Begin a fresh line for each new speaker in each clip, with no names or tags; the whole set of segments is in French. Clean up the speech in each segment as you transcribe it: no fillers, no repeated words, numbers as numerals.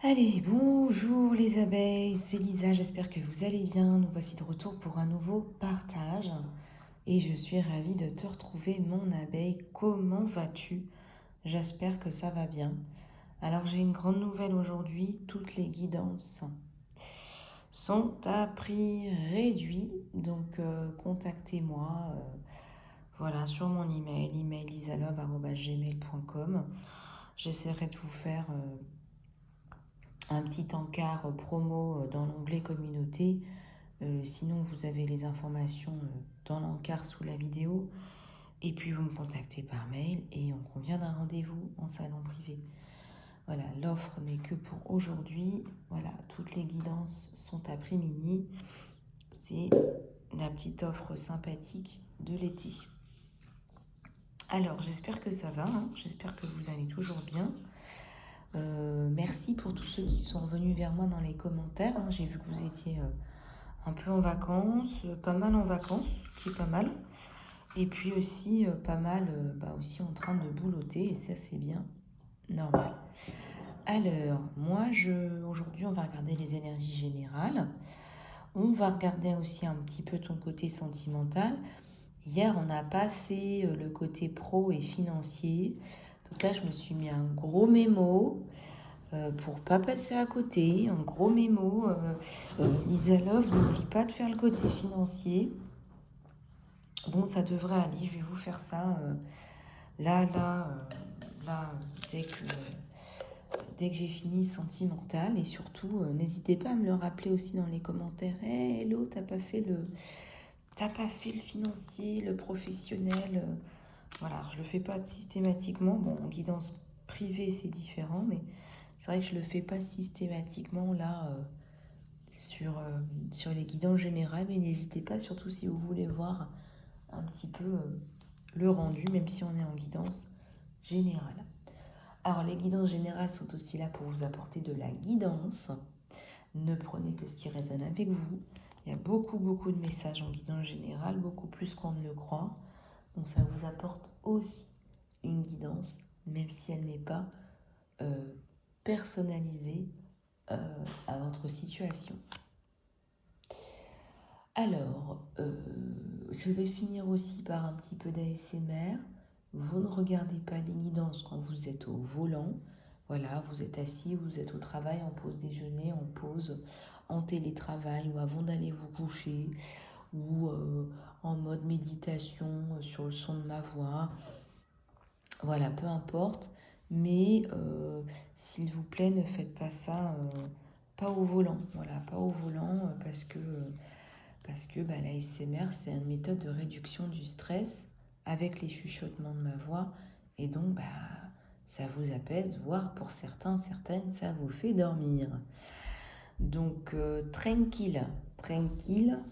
Allez, bonjour les abeilles, c'est Lisa, j'espère que vous allez bien. Nous voici de retour pour un nouveau partage et je suis ravie de te retrouver mon abeille. Comment vas-tu? J'espère que ça va bien. Alors j'ai une grande nouvelle aujourd'hui, toutes les guidances sont à prix réduit, donc contactez-moi voilà, sur mon email lisalove@gmail.com. J'essaierai de vous faire un petit encart promo dans l'onglet communauté. Sinon, vous avez les informations dans l'encart sous la vidéo. Et puis, vous me contactez par mail et on convient d'un rendez-vous en salon privé. Voilà, l'offre n'est que pour aujourd'hui. Voilà, toutes les guidances sont à prix mini. C'est la petite offre sympathique de l'été. Alors, j'espère que ça va. J'espère que vous allez toujours bien. Merci pour tous ceux qui sont venus vers moi dans les commentaires. J'ai vu que vous étiez un peu en vacances, pas mal en vacances, qui est pas mal. Et puis aussi pas mal aussi en train de boulotter, et ça c'est bien normal. Alors, aujourd'hui on va regarder les énergies générales. On va regarder aussi un petit peu ton côté sentimental. Hier, on n'a pas fait le côté pro et financier. Donc là, je me suis mis un gros mémo pour pas passer à côté. Un gros mémo. Lisa Love, n'oublie pas de faire le côté financier. Donc ça devrait aller. Je vais vous faire ça là, dès que j'ai fini sentimental. Et surtout, n'hésitez pas à me le rappeler aussi dans les commentaires. Hey, hello, t'as pas fait le financier, le professionnel. Voilà, je le fais pas systématiquement. Bon, en guidance privée, c'est différent, mais c'est vrai que je le fais pas systématiquement là sur les guidances générales. Mais n'hésitez pas, surtout si vous voulez voir un petit peu le rendu, même si on est en guidance générale. Alors, les guidances générales sont aussi là pour vous apporter de la guidance. Ne prenez que ce qui résonne avec vous. Il y a beaucoup de messages en guidance générale, beaucoup plus qu'on ne le croit. Donc ça vous apporte aussi une guidance, même si elle n'est pas personnalisée à votre situation. Alors, je vais finir aussi par un petit peu d'ASMR. Vous ne regardez pas les guidances quand vous êtes au volant. Voilà, vous êtes assis, vous êtes au travail, en pause déjeuner, en pause, en télétravail ou avant d'aller vous coucher ou en mode méditation sur le son de ma voix. Voilà, peu importe. Mais s'il vous plaît, ne faites pas ça pas au volant. Voilà, pas au volant parce que l'ASMR, c'est une méthode de réduction du stress avec les chuchotements de ma voix. Et donc, ça vous apaise, voire pour certains, certaines, ça vous fait dormir. Donc, tranquille,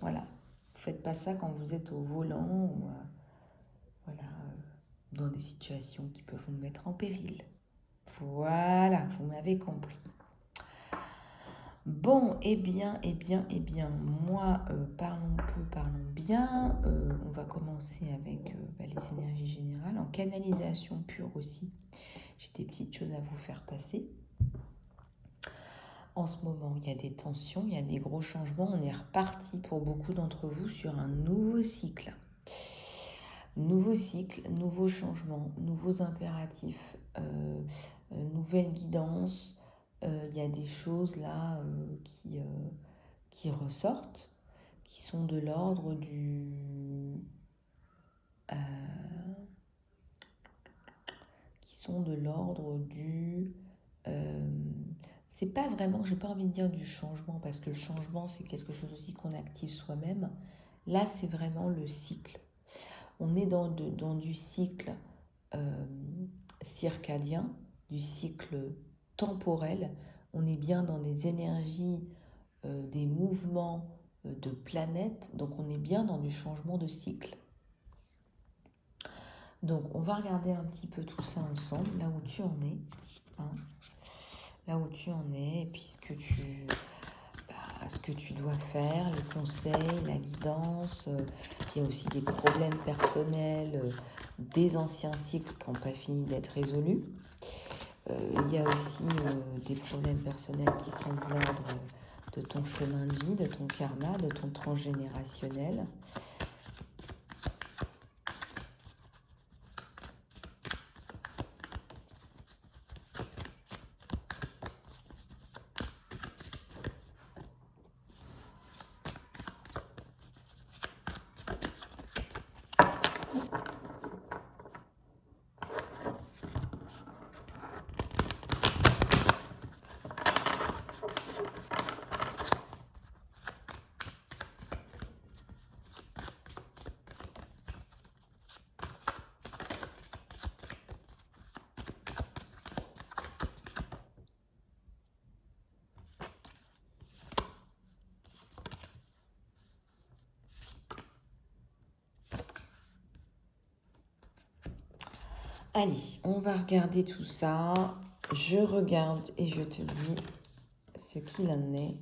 voilà. Vous faites pas ça quand vous êtes au volant ou dans des situations qui peuvent vous mettre en péril. Voilà, vous m'avez compris. Bon, eh bien, moi, parlons peu, parlons bien. On va commencer avec les énergies générales, en canalisation pure aussi. J'ai des petites choses à vous faire passer. En ce moment, il y a des tensions, il y a des gros changements. On est reparti pour beaucoup d'entre vous sur un nouveau cycle. Nouveau cycle, nouveaux changements, nouveaux impératifs, nouvelle guidance. Il y a des choses là qui ressortent, qui sont de l'ordre du... c'est pas vraiment, j'ai pas envie de dire du changement, parce que le changement, c'est quelque chose aussi qu'on active soi-même. Là, c'est vraiment le cycle. On est dans du cycle circadien, du cycle temporel. On est bien dans des énergies, des mouvements de planètes. Donc, on est bien dans du changement de cycle. Donc, on va regarder un petit peu tout ça ensemble, là où tu en es. Là où tu en es, et puis ce que tu dois faire, les conseils, la guidance. Il y a aussi des problèmes personnels, des anciens cycles qui n'ont pas fini d'être résolus. Il y a aussi des problèmes personnels qui sont de l'ordre de ton chemin de vie, de ton karma, de ton transgénérationnel. Allez, on va regarder tout ça. Je regarde et je te dis ce qu'il en est.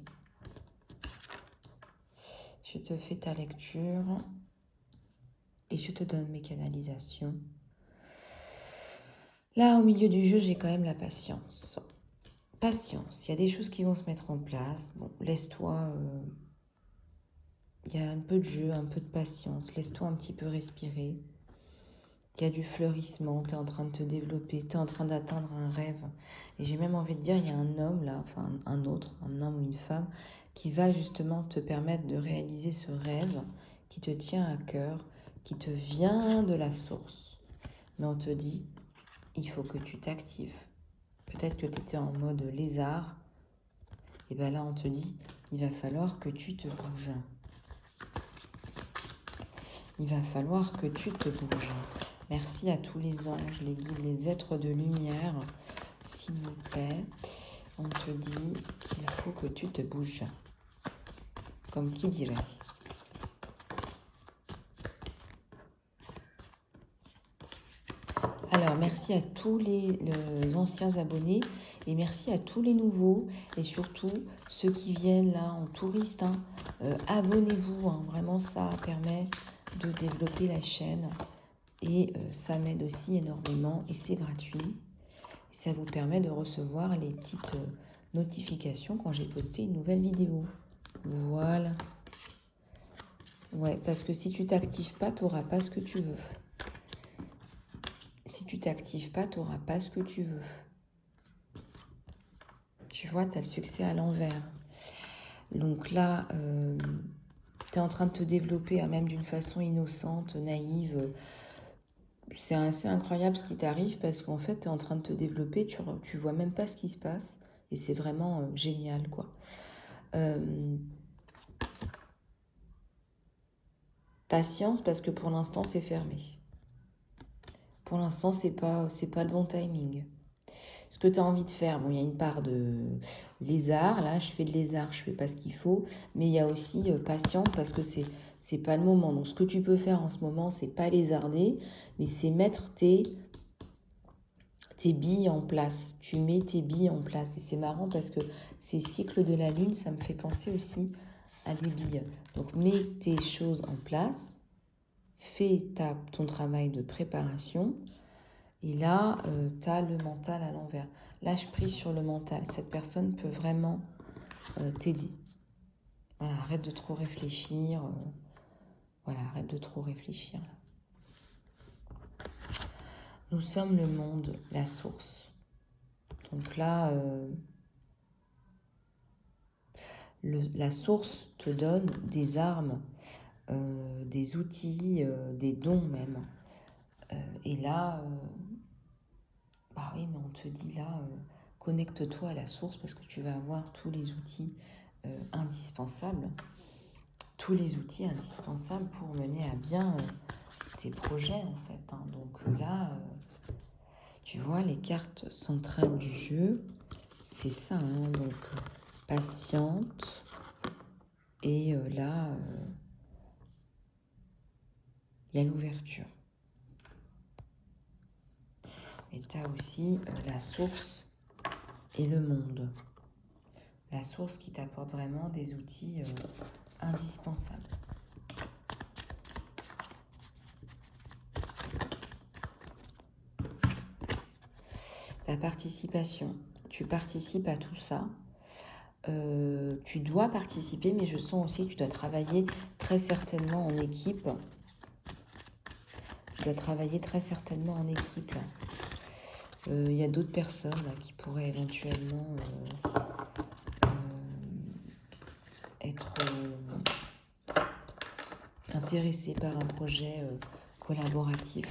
Je te fais ta lecture et je te donne mes canalisations. Là, au milieu du jeu, j'ai quand même la patience. Patience, il y a des choses qui vont se mettre en place. Bon, laisse-toi... il y a un peu de jeu, un peu de patience. Laisse-toi un petit peu respirer. Il y a du fleurissement, tu es en train de te développer, tu es en train d'atteindre un rêve. Et j'ai même envie de dire, il y a un homme là, enfin un autre, un homme ou une femme, qui va justement te permettre de réaliser ce rêve qui te tient à cœur, qui te vient de la source. Mais on te dit, il faut que tu t'actives. Peut-être que tu étais en mode lézard, et bien là on te dit, il va falloir que tu te bouges. Il va falloir que tu te bouges. Merci à tous les anges, les guides, les êtres de lumière. S'il vous plaît, on te dit qu'il faut que tu te bouges. Comme qui dirait. Alors, merci à tous les anciens abonnés et merci à tous les nouveaux et surtout ceux qui viennent là en touriste. Abonnez-vous, vraiment ça permet de développer la chaîne. Et ça m'aide aussi énormément et c'est gratuit. Et ça vous permet de recevoir les petites notifications quand j'ai posté une nouvelle vidéo. Voilà. Ouais, parce que si tu t'actives pas, tu n'auras pas ce que tu veux. Si tu t'actives pas, tu n'auras pas ce que tu veux. Tu vois, tu as le succès à l'envers. Donc là, tu es en train de te développer, même d'une façon innocente, naïve. C'est assez incroyable ce qui t'arrive parce qu'en fait, tu es en train de te développer, tu vois même pas ce qui se passe et c'est vraiment génial, quoi. Patience parce que pour l'instant, c'est fermé. Pour l'instant, c'est pas le bon timing. Ce que tu as envie de faire, bon, il y a une part de lézard, là, je fais de lézard, je fais pas ce qu'il faut, mais il y a aussi patience parce que c'est pas le moment. Donc, ce que tu peux faire en ce moment, c'est pas lézarder, mais c'est mettre tes billes en place. Tu mets tes billes en place. Et c'est marrant parce que ces cycles de la lune, ça me fait penser aussi à des billes. Donc, mets tes choses en place, fais ton travail de préparation. Et là, tu as le mental à l'envers. Là, je prie sur le mental. Cette personne peut vraiment t'aider. Voilà, arrête de trop réfléchir. Voilà, arrête de trop réfléchir. Nous sommes le monde, la source. Donc là, la source te donne des armes, des outils, des dons même. Et là, bah oui, mais on te dit là, connecte-toi à la source parce que tu vas avoir tous les outils indispensables. Tous les outils indispensables pour mener à bien tes projets en fait. Donc là, tu vois, les cartes centrales du jeu, c'est ça. Donc, patiente. Et là, il y a l'ouverture. Et tu as aussi la source et le monde. La source qui t'apporte vraiment des outils indispensables. La participation. Tu participes à tout ça. Tu dois participer, mais je sens aussi que tu dois travailler très certainement en équipe. Tu dois travailler très certainement en équipe. Il y a d'autres personnes là, qui pourraient éventuellement être intéressées par un projet collaboratif.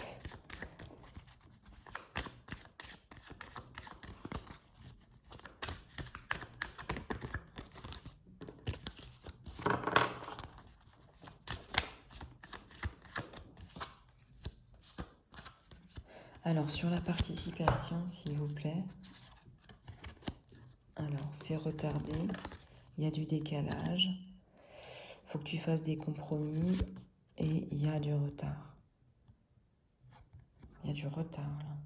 Alors, sur la participation, s'il vous plaît. Alors, c'est retardé. Il y a du décalage. Il faut que tu fasses des compromis. Et il y a du retard. Il y a du retard, là.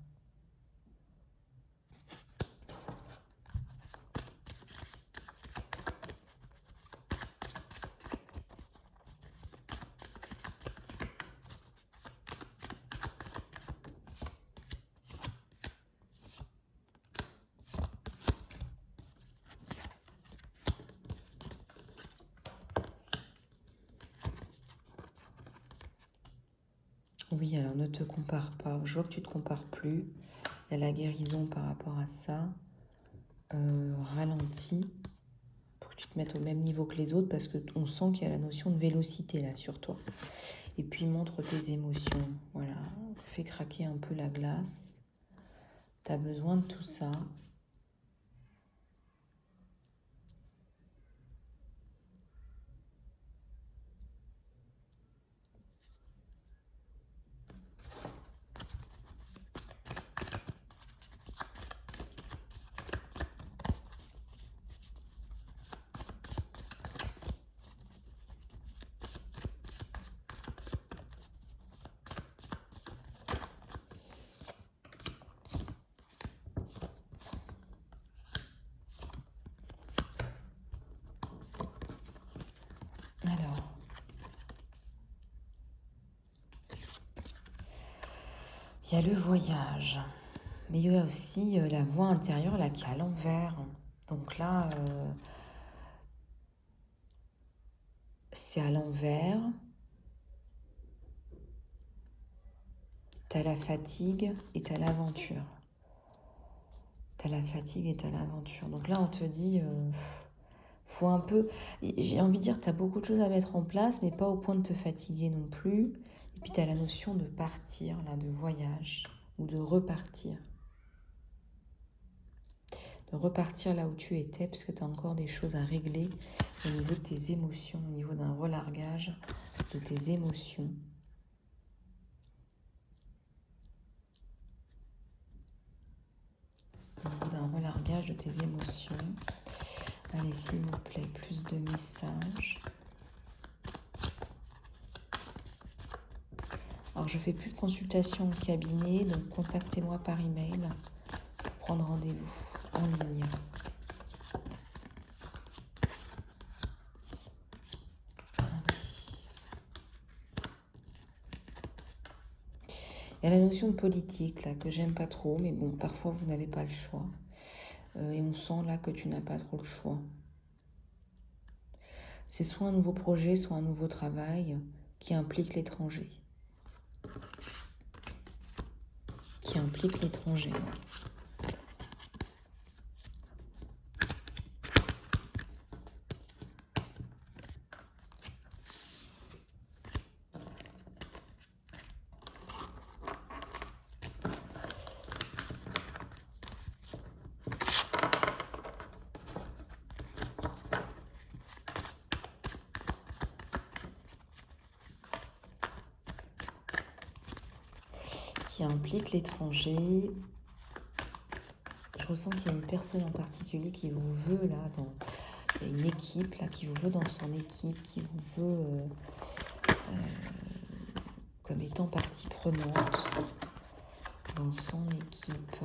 Oui, alors ne te compare pas. Je vois que tu ne te compares plus. Il y a la guérison par rapport à ça. Ralentis pour que tu te mettes au même niveau que les autres parce qu'on sent qu'il y a la notion de vélocité là sur toi. Et puis montre tes émotions. Voilà, fais craquer un peu la glace. Tu as besoin de tout ça. Alors, il y a le voyage, mais il y a aussi la voix intérieure là qui est à l'envers. Donc là, c'est à l'envers. T'as la fatigue et t'as l'aventure. T'as la fatigue et t'as l'aventure. Donc là, on te dit, faut un peu... J'ai envie de dire, t'as beaucoup de choses à mettre en place, mais pas au point de te fatiguer non plus. Et puis t'as la notion de partir, là, de voyage, ou de repartir. De repartir là où tu étais, parce que tu as encore des choses à régler au niveau de tes émotions, au niveau d'un relargage de tes émotions. Au niveau d'un relargage de tes émotions. Allez, s'il vous plaît, plus de messages. Alors, je fais plus de consultation en cabinet, donc contactez-moi par email pour prendre rendez-vous en ligne. Il y a la notion de politique là que j'aime pas trop, mais bon, parfois vous n'avez pas le choix. Et on sent là que tu n'as pas trop le choix. C'est soit un nouveau projet, soit un nouveau travail qui implique l'étranger. Qui implique l'étranger. Qui implique l'étranger. Je ressens qu'il y a une personne en particulier qui vous veut là, il y a une équipe là qui vous veut dans son équipe, qui vous veut comme étant partie prenante dans son équipe.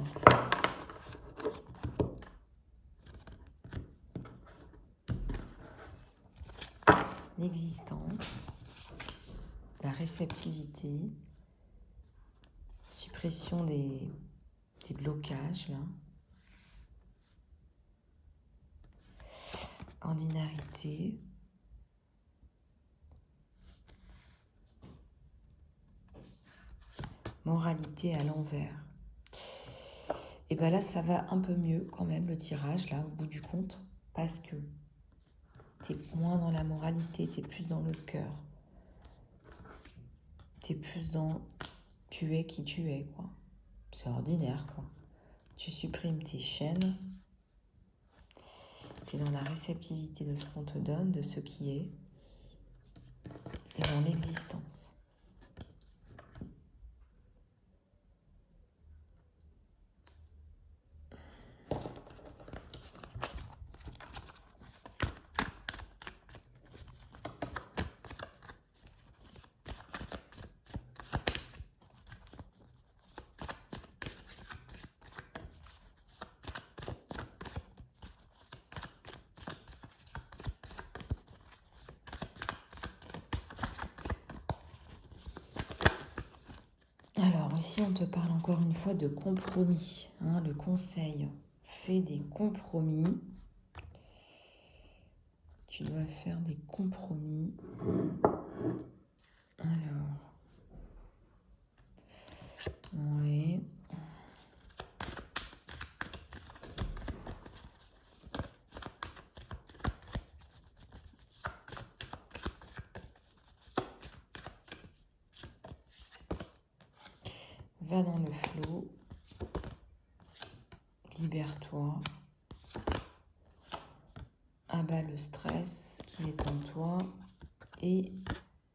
L'existence, la réceptivité, suppression des blocages là. ordinarité, moralité à l'envers. Et bien là, ça va un peu mieux quand même, le tirage, là, au bout du compte, parce que tu es moins dans la moralité, tu es plus dans le cœur. Tu es plus dans tu es qui tu es, quoi. C'est ordinaire, quoi. Tu supprimes tes chaînes. Tu es dans la réceptivité de ce qu'on te donne, de ce qui est, et dans l'existence. Alors, ici, on te parle encore une fois de compromis. Hein, le conseil, fais des compromis. Tu dois faire des compromis. Alors, oui. Va dans le flot. Libère-toi. Abat le stress qui est en toi et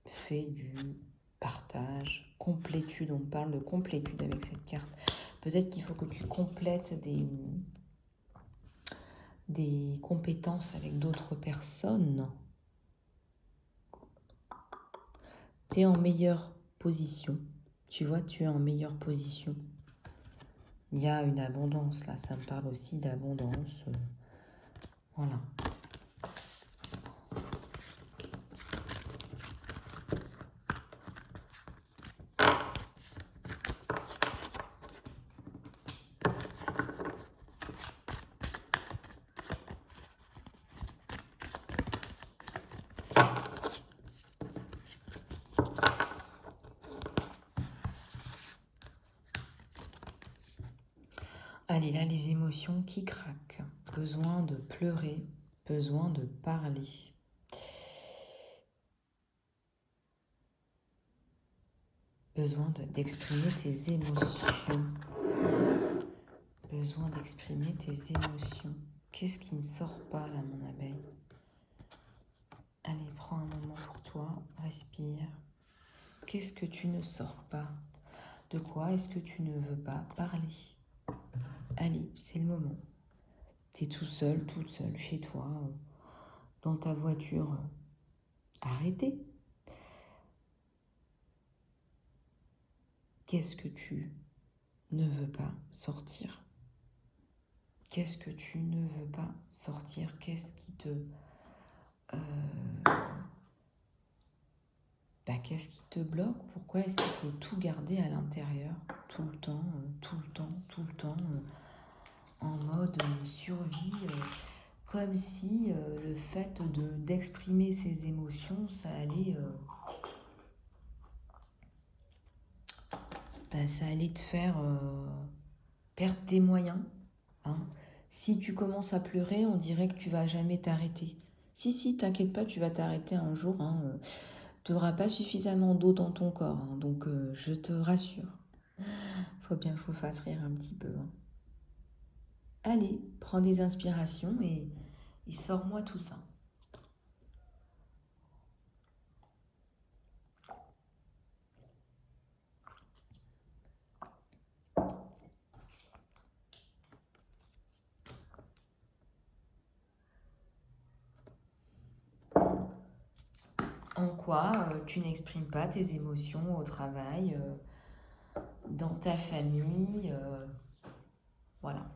fais du partage, complétude. On parle de complétude avec cette carte. Peut-être qu'il faut que tu complètes des compétences avec d'autres personnes. Tu es en meilleure position. Tu vois, tu es en meilleure position. Il y a une abondance là, ça me parle aussi d'abondance. Voilà. Allez, là, les émotions qui craquent. Besoin de pleurer, besoin de parler. Besoin d'exprimer tes émotions. Besoin d'exprimer tes émotions. Qu'est-ce qui ne sort pas, là, mon abeille? Allez, prends un moment pour toi, respire. Qu'est-ce que tu ne sors pas? De quoi est-ce que tu ne veux pas parler? Allez, c'est le moment. Tu es tout seul, toute seule, chez toi, dans ta voiture. Arrêtez. Qu'est-ce que tu ne veux pas sortir? Qu'est-ce que tu ne veux pas sortir? Qu'est-ce qui te... qu'est-ce qui te bloque? Pourquoi est-ce qu'il faut tout garder à l'intérieur? Tout le temps, tout le temps, tout le temps, en mode survie, comme si le fait d'exprimer ses émotions, ça allait... ça allait te faire perdre tes moyens. Hein. Si tu commences à pleurer, on dirait que tu vas jamais t'arrêter. Si, t'inquiète pas, tu vas t'arrêter un jour. Hein, tu n'auras pas suffisamment d'eau dans ton corps. Hein, donc, je te rassure. Faut bien que je vous fasse rire un petit peu. Hein. Allez, prends des inspirations et sors-moi tout ça. En quoi tu n'exprimes pas tes émotions au travail, dans ta famille, voilà.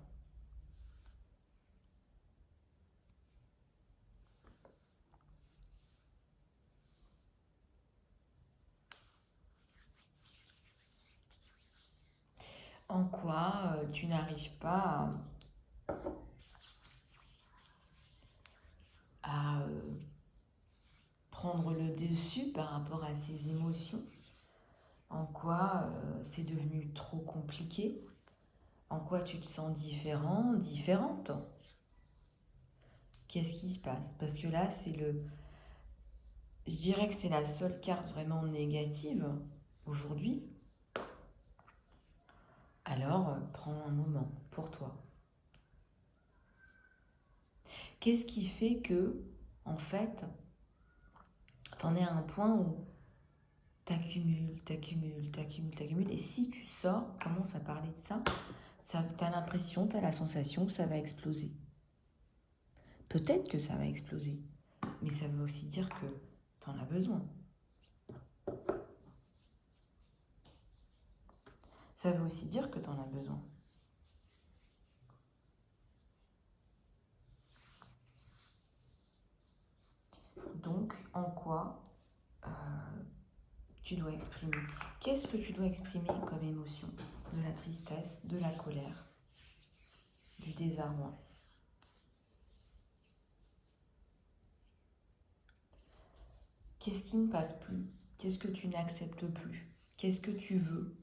En quoi tu n'arrives pas dessus par rapport à ces émotions? En quoi c'est devenu trop compliqué? En quoi tu te sens différent, différente? Qu'est-ce qui se passe? Parce que là, je dirais que c'est la seule carte vraiment négative aujourd'hui. Alors, prends un moment pour toi. Qu'est-ce qui fait que, en fait, t'en es à un point où t'accumules, et si tu sors, commence à parler de ça, t'as l'impression, t'as la sensation que ça va exploser. Peut-être que ça va exploser, mais ça veut aussi dire que t'en as besoin. Ça veut aussi dire que t'en as besoin. Donc, en quoi tu dois exprimer? Qu'est-ce que tu dois exprimer comme émotion? De la tristesse, de la colère, du désarroi. Qu'est-ce qui ne passe plus? Qu'est-ce que tu n'acceptes plus? Qu'est-ce que tu veux?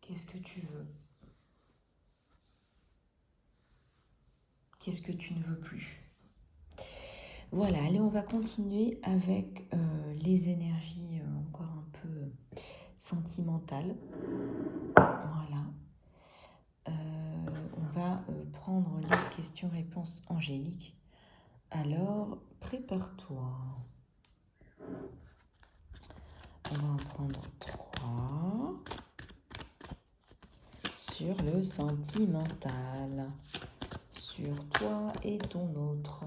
Qu'est-ce que tu veux? Qu'est-ce que tu ne veux plus? Voilà, allez, on va continuer avec les énergies encore un peu sentimentales. Voilà. On va prendre les questions-réponses angéliques. Alors, prépare-toi. On va en prendre 3 sur le sentimental, sur toi et ton autre.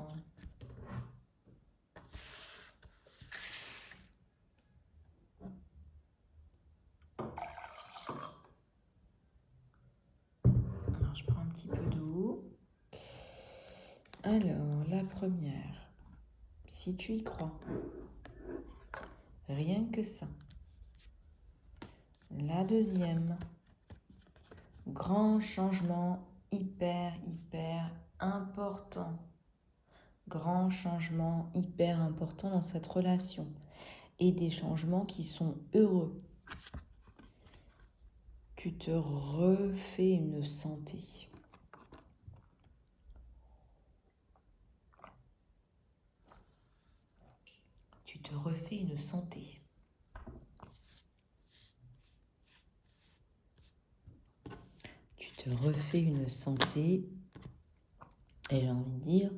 Alors, je prends un petit peu d'eau. Alors, la première, si tu y crois, rien que ça. La deuxième, grand changement hyper important. Grand changement hyper important dans cette relation. Et des changements qui sont heureux. Tu te refais une santé. Tu te refais une santé. Tu te refais une santé. Et j'ai envie de dire,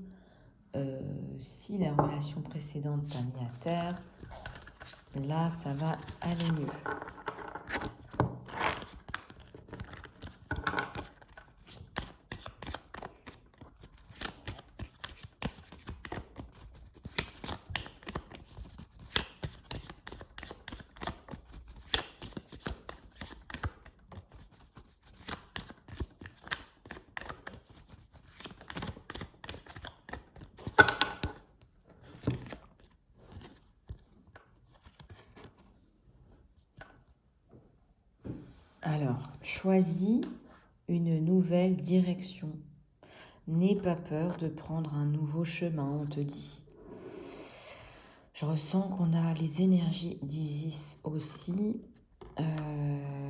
si la relation précédente t'a mis à terre, là, ça va aller mieux. Alors, choisis une nouvelle direction. N'aie pas peur de prendre un nouveau chemin, on te dit. Je ressens qu'on a les énergies d'Isis aussi.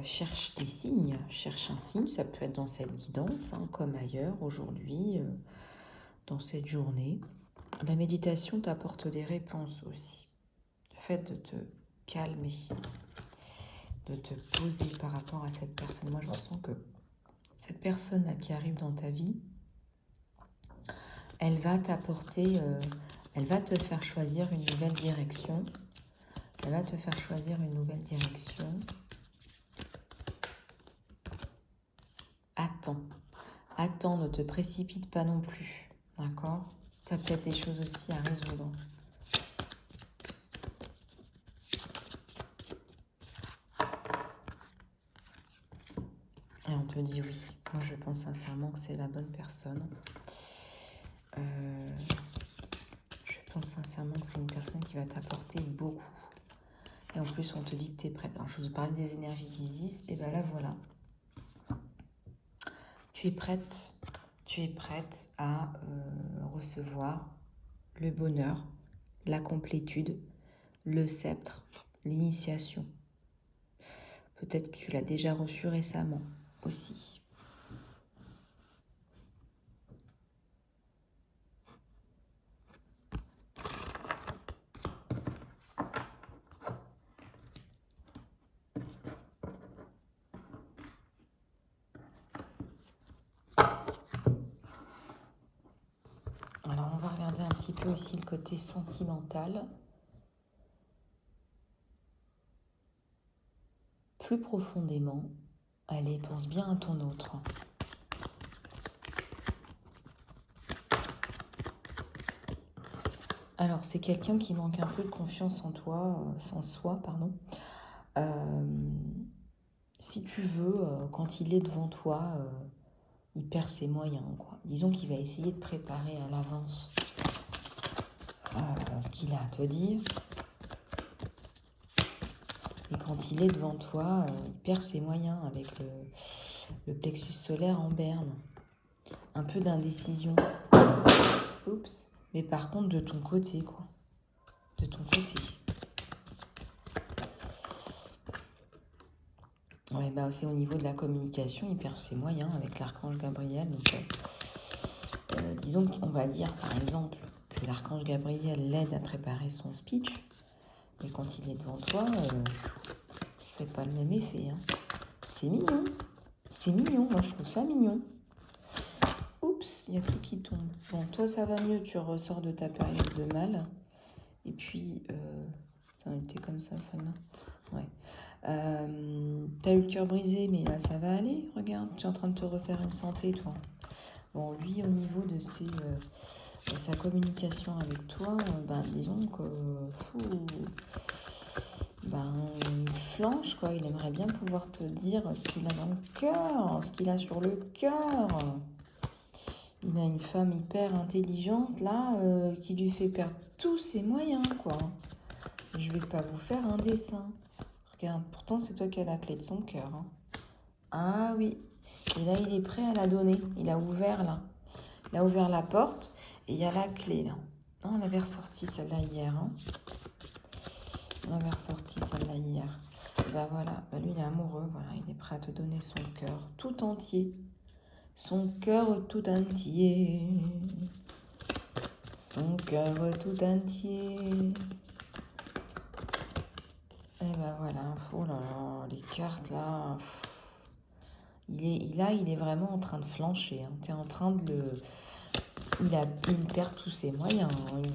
Cherche des signes, cherche un signe. Ça peut être dans cette guidance, hein, comme ailleurs, aujourd'hui, dans cette journée. La méditation t'apporte des réponses aussi. Le fait de te calmer, de te poser par rapport à cette personne. Moi, je ressens que cette personne-là qui arrive dans ta vie, elle va t'apporter, elle va te faire choisir une nouvelle direction. Elle va te faire choisir une nouvelle direction. Attends. Attends, ne te précipite pas non plus. D'accord? Tu as peut-être des choses aussi à résoudre. Et on te dit oui. Moi, je pense sincèrement que c'est la bonne personne. Je pense sincèrement que c'est une personne qui va t'apporter beaucoup. Et en plus, on te dit que tu es prête. Alors, je vous parlais des énergies d'Isis. Et bien là, voilà. Tu es prête. Tu es prête à recevoir le bonheur, la complétude, le sceptre, l'initiation. Peut-être que tu l'as déjà reçu récemment aussi. Alors, on va regarder un petit peu aussi le côté sentimental. Plus profondément, allez, pense bien à ton autre. Alors, c'est quelqu'un qui manque un peu de confiance en toi, en soi, pardon. Si tu veux, quand il est devant toi, il perd ses moyens, quoi. Disons qu'il va essayer de préparer à l'avance ce qu'il a à te dire. Et quand il est devant toi, il perd ses moyens avec le plexus solaire en berne. Un peu d'indécision. Oups. Mais par contre, de ton côté, quoi. De ton côté. Ouais, bah c'est au niveau de la communication, il perd ses moyens avec l'archange Gabriel. Donc, disons qu'on va dire, par exemple, que l'archange Gabriel l'aide à préparer son speech. Et quand il est devant toi, c'est pas le même effet. Hein. C'est mignon. C'est mignon. Moi, je trouve ça mignon. Oups, il y a tout qui tombe. Bon, toi, ça va mieux. Tu ressors de ta période de mal. Et puis, ça a été comme ça, celle-là. Ouais. T'as eu le cœur brisé, mais là, ça va aller. Regarde, tu es en train de te refaire une santé, toi. Bon, lui, au niveau de sa communication avec toi, disons que... il flanche, quoi. Il aimerait bien pouvoir te dire ce qu'il a dans le cœur, ce qu'il a sur le cœur. Il a une femme hyper intelligente, là, qui lui fait perdre tous ses moyens, quoi. Je vais pas vous faire un dessin. Regarde, pourtant, c'est toi qui as la clé de son cœur. Hein. Ah oui. Et là, il est prêt à la donner. Il a ouvert, là. Il a ouvert la porte et il y a la clé, là. Ah, on avait ressorti celle-là hier. Hein. On avait ressorti celle-là hier. Et bah voilà, lui, il est amoureux. Voilà, il est prêt à te donner son cœur tout entier. Son cœur tout entier. Son cœur tout entier. Et ben voilà, oh là là, les cartes là, il est vraiment en train de flancher. Hein. Tu es en train de le... Il perd tous ses moyens. Hein. Il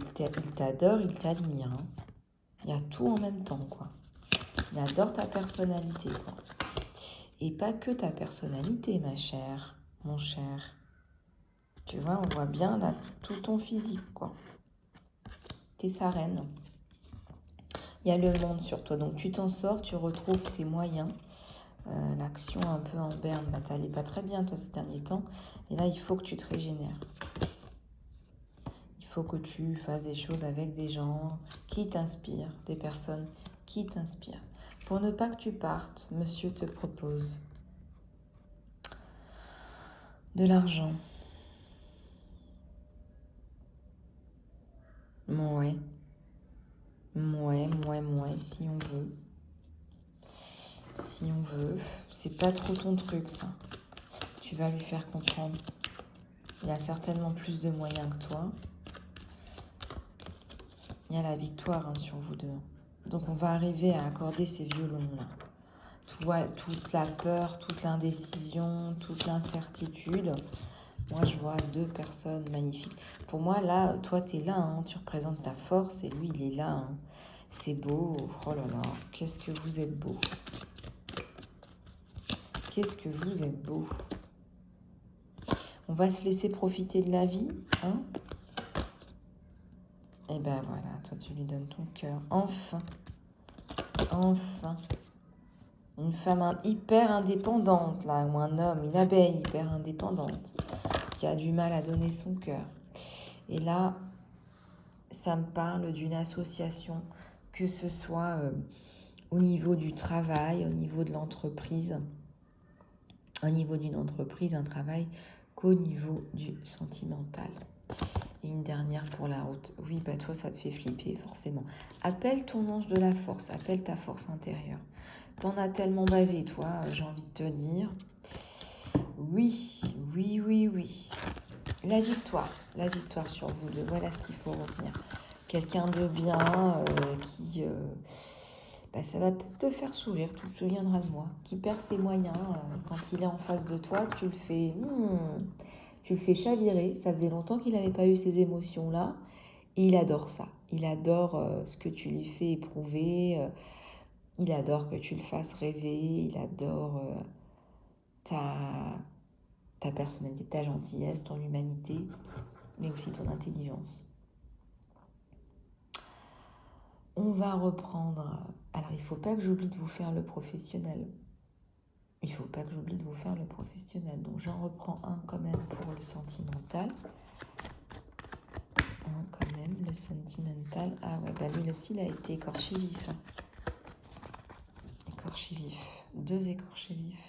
t'adore, il t'admire. Hein. Il y a tout en même temps, quoi. Il adore ta personnalité, quoi. Et pas que ta personnalité, ma chère, mon cher. Tu vois, on voit bien là tout ton physique, quoi. T'es sa reine. Il y a le monde sur toi, donc tu t'en sors, tu retrouves tes moyens. L'action un peu en berne, t'allais pas très bien toi ces derniers temps. Et là, il faut que tu te régénères. Il faut que tu fasses des choses avec des gens qui t'inspirent, des personnes qui t'inspirent. Pour ne pas que tu partes, monsieur te propose de l'argent. Ouais, si on veut. Si on veut, c'est pas trop ton truc ça. Tu vas lui faire comprendre. Il a certainement plus de moyens que toi. Il y a la victoire hein, sur vous deux. Donc on va arriver à accorder ces violons-là. Tu vois, toute la peur, toute l'indécision, toute l'incertitude. Moi, je vois deux personnes magnifiques. Pour moi, là, toi, tu es là, hein, tu représentes ta force et lui, il est là. Hein. C'est beau. Oh là là, qu'est-ce que vous êtes beau. Qu'est-ce que vous êtes beau. On va se laisser profiter de la vie. Hein. Et ben voilà, toi, tu lui donnes ton cœur. Enfin. Enfin. Une femme hyper indépendante, là, ou un homme, une abeille hyper indépendante, qui a du mal à donner son cœur. Et là, ça me parle d'une association, que ce soit au niveau du travail, au niveau de l'entreprise, au niveau d'une entreprise, un travail qu'au niveau du sentimental. Et une dernière pour la route. Oui, bah toi, ça te fait flipper, forcément. Appelle ton ange de la force, appelle ta force intérieure. T'en as tellement bavé, toi, j'ai envie de te dire. Oui, oui, oui, oui. La victoire sur vous deux, voilà ce qu'il faut retenir. Quelqu'un de bien qui... ça va peut-être te faire sourire, tu te souviendras de moi. Qui perd ses moyens quand il est en face de toi, tu le fais chavirer. Ça faisait longtemps qu'il n'avait pas eu ces émotions-là. Et il adore ça. Il adore ce que tu lui fais éprouver. Il adore que tu le fasses rêver. Il adore ta personnalité, ta gentillesse, ton humanité, mais aussi ton intelligence. On va reprendre. Alors, il ne faut pas que j'oublie de vous faire le professionnel. Donc, j'en reprends un quand même pour le sentimental. Le sentimental. Ah ouais, bah lui aussi, il a été écorché vif. Écorché vif. Deux écorchés vifs.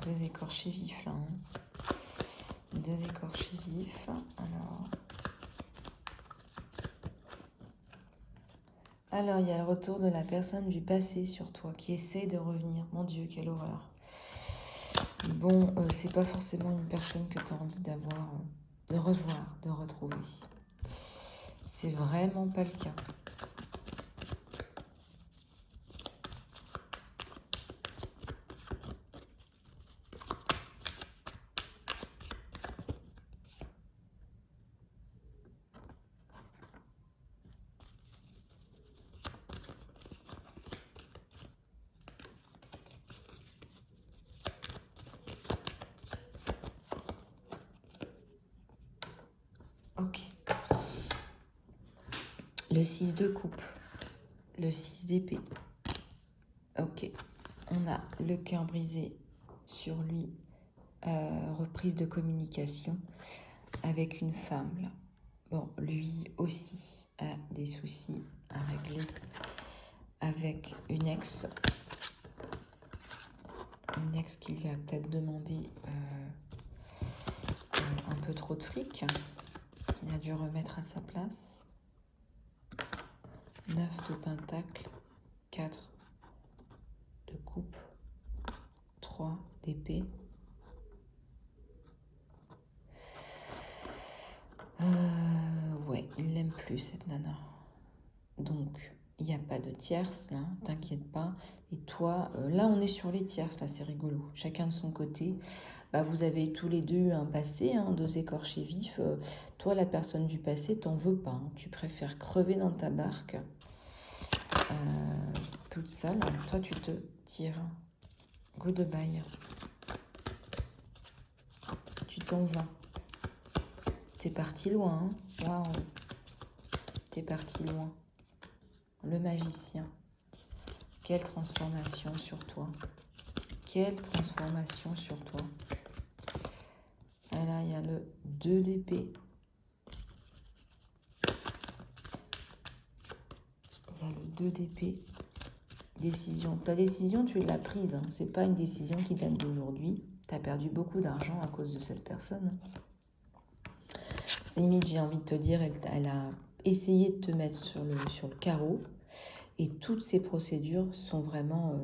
Deux écorchés vifs, là. Deux écorchés vifs. Alors, il y a le retour de la personne du passé sur toi qui essaie de revenir. Mon Dieu, quelle horreur. Bon, c'est pas forcément une personne que tu as envie d'avoir, de revoir, de retrouver. C'est vraiment pas le cas. Ok. Le 6 de coupe. Le 6 d'épée. Ok. On a le cœur brisé sur lui. Reprise de communication avec une femme, là. Bon, lui aussi a des soucis à régler avec une ex. Une ex qui lui a peut-être demandé un peu trop de fric, qu'il a dû remettre à sa place. 9 de pentacle, 4 de coupe, 3 d'épée. Ouais, il l'aime plus cette nana. Donc, il n'y a pas de tierce là, t'inquiète pas. Et toi, là on est sur les tierces, là c'est rigolo. Chacun de son côté. Bah, vous avez tous les deux un passé, deux écorchés vifs. Toi, la personne du passé, t'en veux pas. Tu préfères crever dans ta barque toute seule. Alors toi, tu te tires. Goodbye. Tu t'en vas. T'es parti loin. Waouh. T'es parti loin. Le magicien. Quelle transformation sur toi. Quelle transformation sur toi. Et là, il y a le 2 d'épée. Il y a le 2 d'épée. Décision. Ta décision, tu l'as prise. C'est pas une décision qui date d'aujourd'hui. Tu as perdu beaucoup d'argent à cause de cette personne. Limite, j'ai envie de te dire, elle a essayé de te mettre sur le carreau. Et toutes ces procédures sont vraiment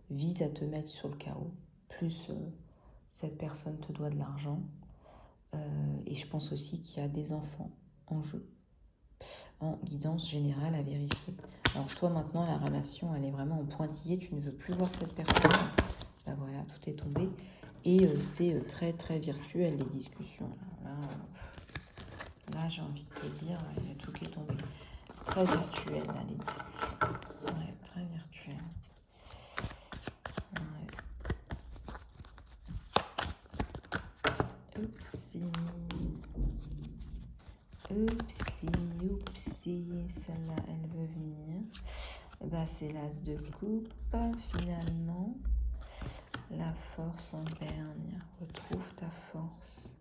visent à te mettre sur le carreau. Plus cette personne te doit de l'argent. Et je pense aussi qu'il y a des enfants en jeu. En guidance générale à vérifier. Alors toi maintenant la relation elle est vraiment en pointillé, tu ne veux plus voir cette personne. Bah voilà, tout est tombé. Et c'est très très virtuel les discussions. Là j'ai envie de te dire, il y a tout qui est tombé. Très virtuel là les discussions. Ouais, très virtuel. Ouais. Oupsie. Oupsie, celle-là, elle veut venir. Bah, c'est l'as de coupe, finalement. La force en berne, retrouve ta force.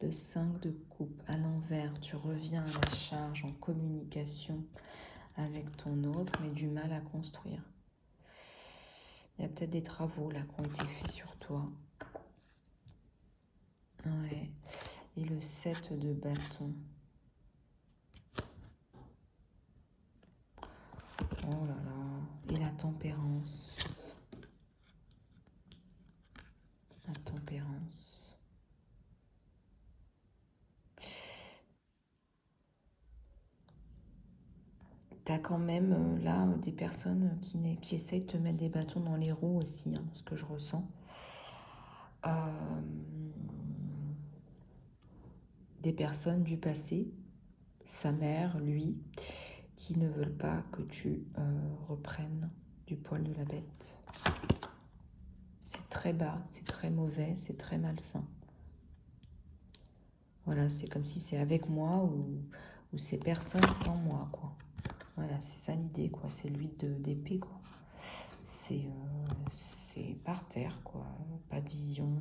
Le 5 de coupe, à l'envers, tu reviens à la charge en communication avec ton autre, mais du mal à construire. Il y a peut-être des travaux là qui ont été faits sur toi. Ouais. Et le 7 de bâton. Oh là là. Et la tempérance. La tempérance. T'as quand même là des personnes qui essayent de te mettre des bâtons dans les roues aussi, hein, ce que je ressens. Des personnes du passé, sa mère, lui, qui ne veulent pas que tu reprennes du poil de la bête. C'est très bas, c'est très mauvais, c'est très malsain. Voilà, c'est comme si c'est avec moi ou c'est personne sans moi, quoi. Voilà, c'est ça l'idée, quoi. C'est l'huile d'épée, quoi. C'est par terre, quoi. Pas de vision.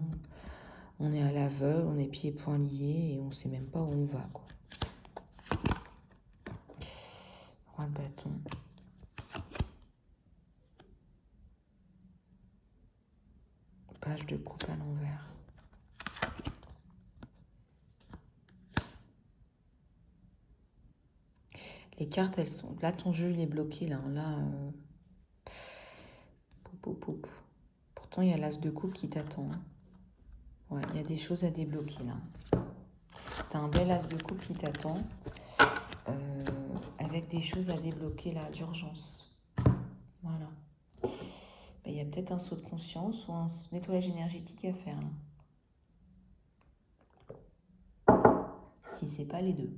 On est à l'aveugle, on est pieds et poings liés et on sait même pas où on va, quoi. Roi de bâton. Page de coupe à l'envers. Les cartes, elles sont... Là, ton jeu, il est bloqué, là. Là, Pourtant, il y a l'as de coupe qui t'attend. Hein. Ouais, il y a des choses à débloquer, là. T'as un bel as de coupe qui t'attend. Avec des choses à débloquer, là, d'urgence. Voilà. Il y a peut-être un saut de conscience ou un nettoyage énergétique à faire, là. Si c'est pas les deux.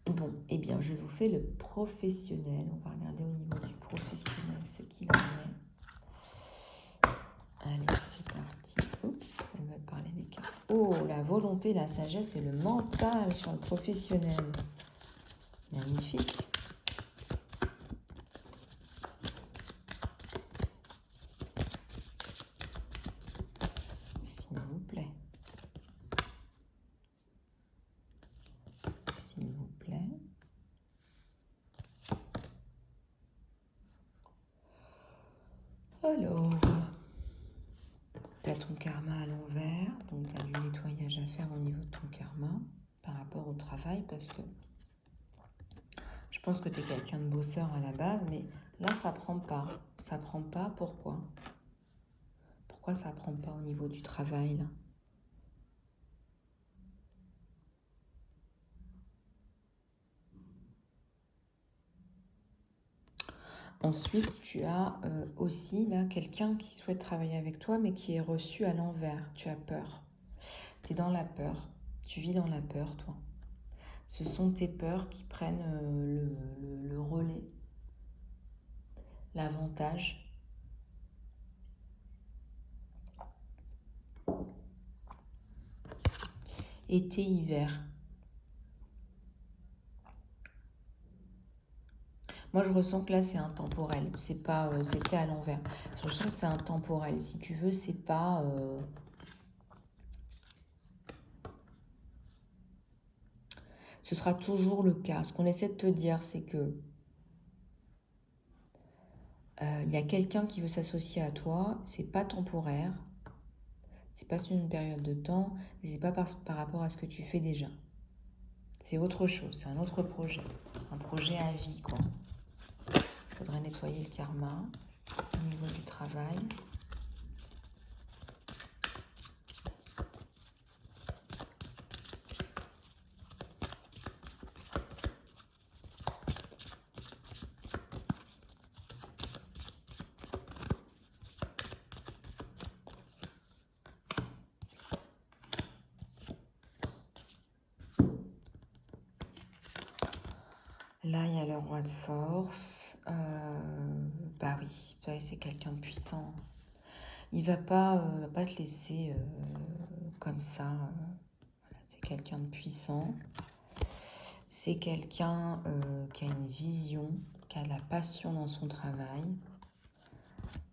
Bon, eh bien, je vous fais le professionnel. On va regarder au niveau du professionnel ce qu'il en est. Allez, c'est parti. Oups, elle me parlait des cartes. Oh, la volonté, la sagesse et le mental sur le professionnel. Magnifique. S'il vous plaît. S'il vous plaît. Alors, tu as ton karma à l'envers, donc tu as du nettoyage à faire au niveau de ton karma par rapport au travail, parce que je pense que tu es quelqu'un de bosseur à la base, mais là, ça prend pas. Ça prend pas, pourquoi? Pourquoi ça prend pas au niveau du travail, là? Ensuite, tu as aussi là quelqu'un qui souhaite travailler avec toi, mais qui est reçu à l'envers. Tu as peur. Tu es dans la peur. Tu vis dans la peur, toi. Ce sont tes peurs qui prennent le relais, l'avantage. Été, hiver. Moi, je ressens que là, c'est intemporel. C'est pas, c'était à l'envers. Je ressens que c'est intemporel. Si tu veux, c'est pas... ce sera toujours le cas. Ce qu'on essaie de te dire, c'est que il y a quelqu'un qui veut s'associer à toi. C'est pas temporaire. C'est pas sur une période de temps. Et c'est pas par rapport à ce que tu fais déjà. C'est autre chose. C'est un autre projet. Un projet à vie, quoi. Il faudrait nettoyer le karma au niveau du travail. Là, il y a le roi de force. Bah oui, c'est quelqu'un de puissant. Il va pas te laisser comme ça. Voilà, c'est quelqu'un de puissant. C'est quelqu'un qui a une vision, qui a de la passion dans son travail.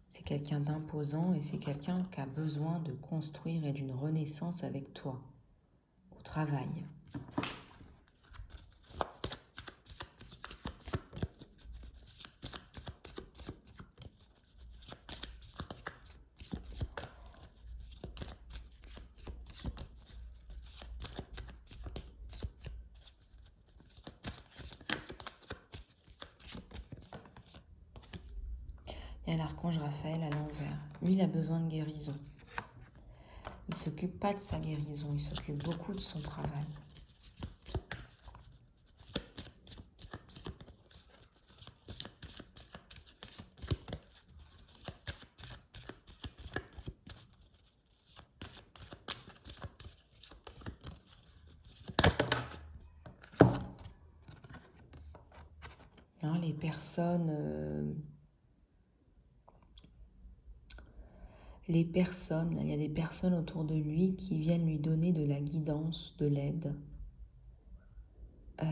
C'est quelqu'un d'imposant et c'est quelqu'un qui a besoin de construire et d'une renaissance avec toi au travail. l'archange Raphaël à l'envers. Lui, il a besoin de guérison. Il ne s'occupe pas de sa guérison, il s'occupe beaucoup de son travail. Hein, les personnes... il y a des personnes autour de lui qui viennent lui donner de la guidance, de l'aide. Il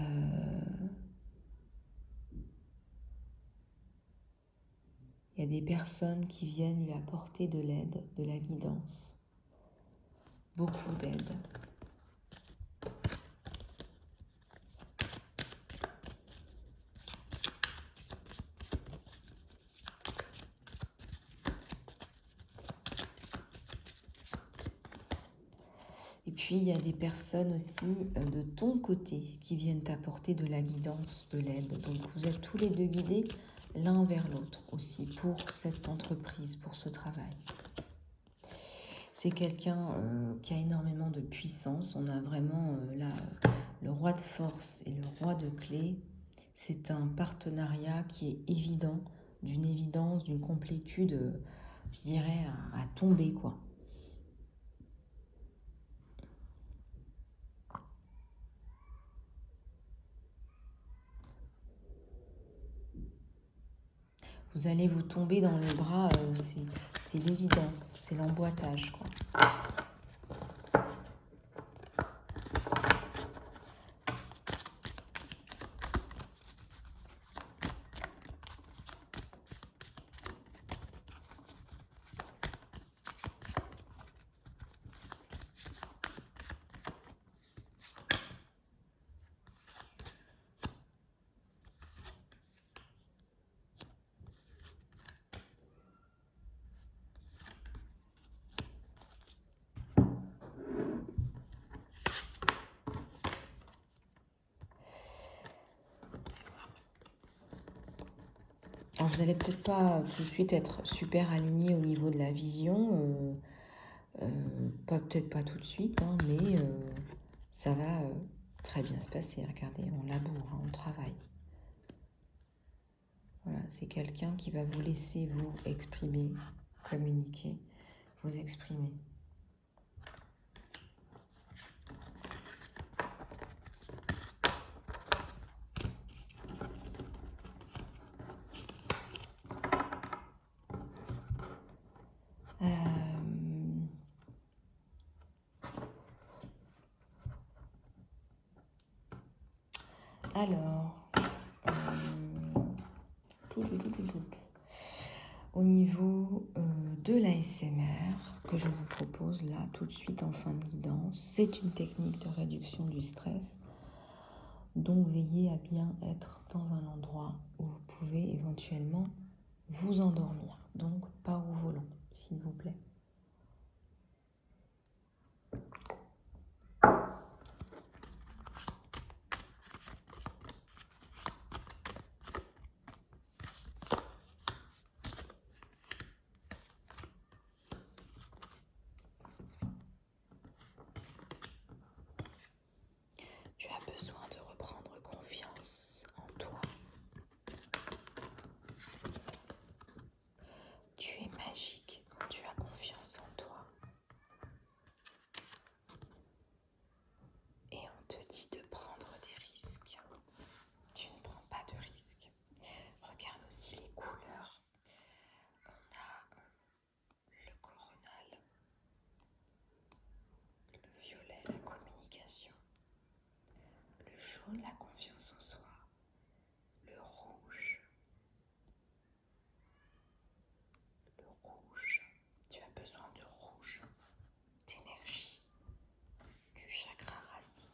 y a des personnes qui viennent lui apporter de l'aide, de la guidance. Beaucoup d'aide. Et puis, il y a des personnes aussi de ton côté qui viennent t'apporter de la guidance, de l'aide. Donc, vous êtes tous les deux guidés l'un vers l'autre aussi pour cette entreprise, pour ce travail. C'est quelqu'un qui a énormément de puissance. On a vraiment là le roi de force et le roi de clé. C'est un partenariat qui est évident, d'une évidence, d'une complétude, je dirais, à tomber, quoi. Vous allez vous tomber dans les bras, c'est l'évidence, c'est l'emboîtage, quoi. Alors, vous n'allez peut-être pas tout de suite être super aligné au niveau de la vision, peut-être pas tout de suite, hein, mais ça va très bien se passer. Regardez, on laboure, hein, on travaille. Voilà, c'est quelqu'un qui va vous laisser vous exprimer, communiquer, vous exprimer. Alors, au niveau de l'ASMR que je vous propose là tout de suite en fin de guidance, c'est une technique de réduction du stress. Donc veillez à bien être dans un endroit où vous pouvez éventuellement vous endormir. Donc pas au volant, s'il vous plaît. Tu as besoin de reprendre confiance en toi. Tu es magique quand tu as confiance en toi. Et on te dit de prendre des risques. Tu ne prends pas de risques. Regarde aussi les couleurs. On a le coronal, le violet, la communication, le jaune, la confiance en soi, le rouge. Le rouge, tu as besoin de rouge, d'énergie, du chakra racine.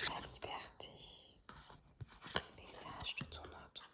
La liberté, le message de ton autre,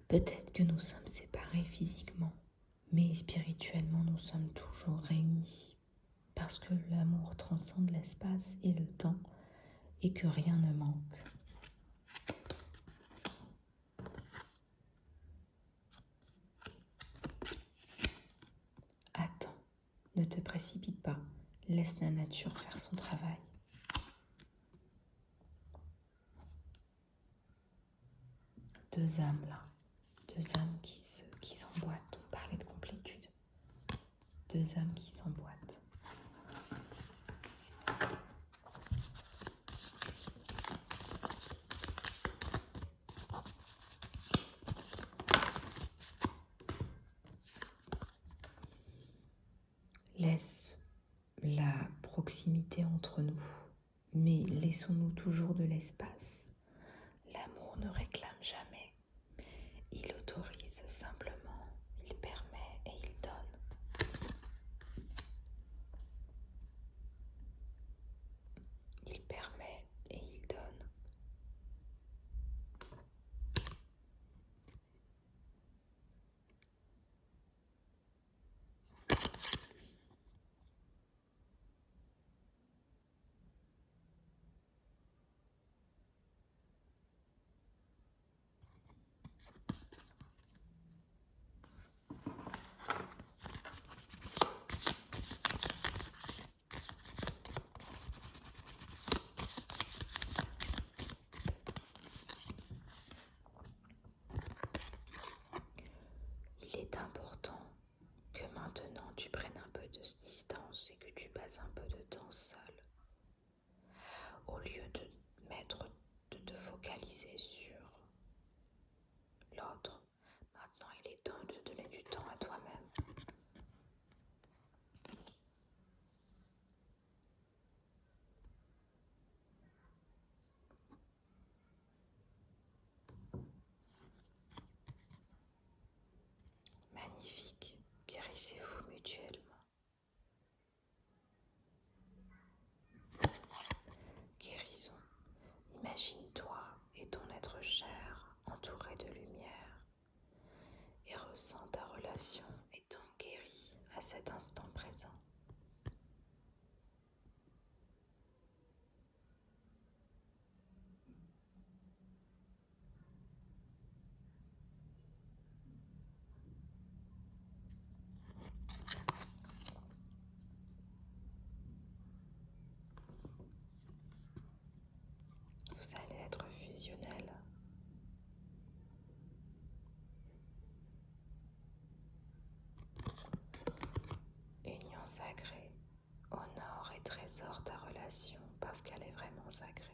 Peut-être que nous sommes séparés physiquement, mais spirituellement nous sommes toujours réunis, parce que l'amour transcende l'espace et le temps et que rien ne manque. Attends, ne te précipite pas, laisse la nature faire son travail. Deux âmes là, deux âmes qui s'emboîtent, on parlait de complétude. Deux âmes qui s'emboîtent. Laisse la proximité entre nous, mais laissons-nous toujours de l'espace. L'amour ne réclame jamais, il autorise simplement, il permet et il donne. Il permet et il donne. Il est important que maintenant tu prennes un peu de distance et que tu passes un peu de temps seul. Au lieu de te focaliser sur l'autre, maintenant il est temps de donner du temps à toi-même. Magnifique, guérissez-vous mutuellement. Guérison, imagine-toi et ton être cher entouré de lumière et ressens ta relation étant guérie à cet instant présent. Vous allez être fusionnel. Union sacrée, honore et trésore ta relation parce qu'elle est vraiment sacrée.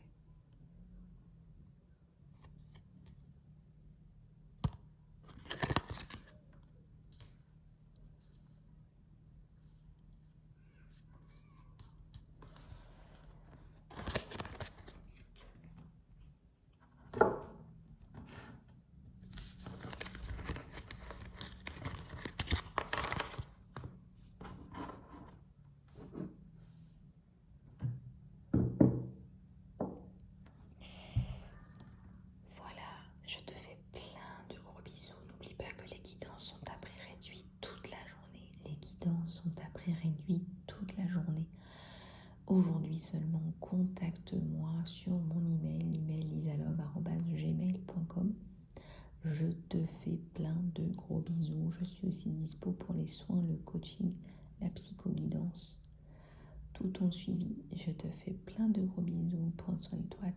Voilà, je te fais plein de gros bisous. N'oublie pas que les guidances sont à prix réduit toute la journée. Les guidances sont à prix réduit toute la journée. Aujourd'hui seulement, contacte-moi sur mon email, lisalove@gmail.com. Je te fais plein de gros bisous. Je suis aussi dispo pour les soins, le coaching, la psychoguidance, tout ton suivi. Je te fais plein de gros bisous. Prends soin de toi.